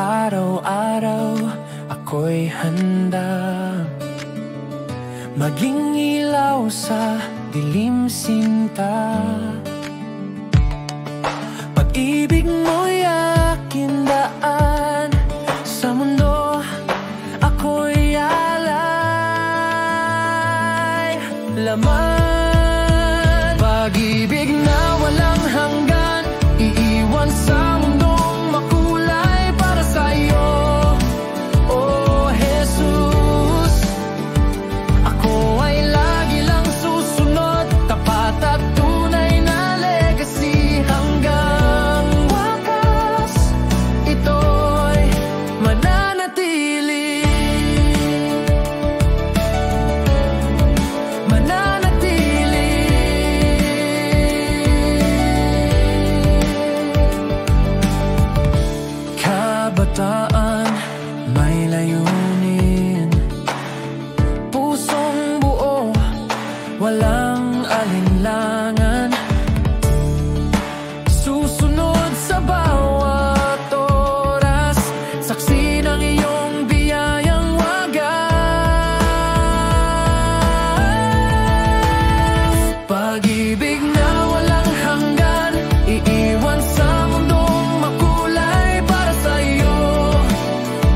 Araw-araw ako'y handa maging ilaw sa dilim sinta. Pag-ibig mo'y aking daan sa mundo, ako'y alay laman. Pag-ibig na walang hanggan, iiwan sa mundong makulay para sa'yo, oh Jesus. Ako ay lagi lang susunod, tapat at tunay na legacy. Hanggang wakas, ito'y mananatili. Kabataan, may layunin, pusong buo, walang alinlangan. Susunod sa bawat oras, saksi ng iyong biyayang wagas. Pag-ibig na walang hanggan, iiwan sa mundong makulay para sa'yo,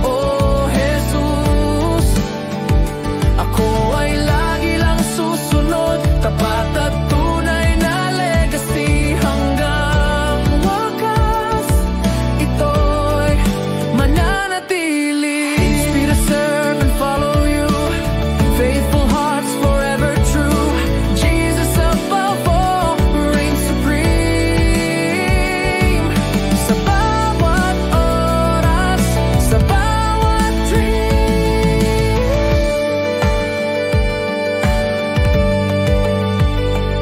oh Jesus. Ako ay lagi lang susunod, tapat at tunay na legacy. Hanggang wakas, ito'y mananatili. Inspire, serve, and follow you, faithful hearts forever true. Jesus above all, reign supreme. Sa bawat oras, sa bawat dream.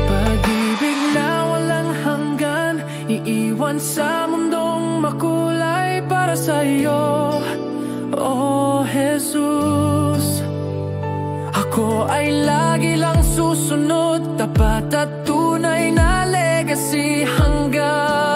Pag-ibig na walang hanggan, iiwan sa mundong makulay para sa'yo, oh Jesus. Ako ay lagi lang susunod, tapat at tunay na legacy. Hanggang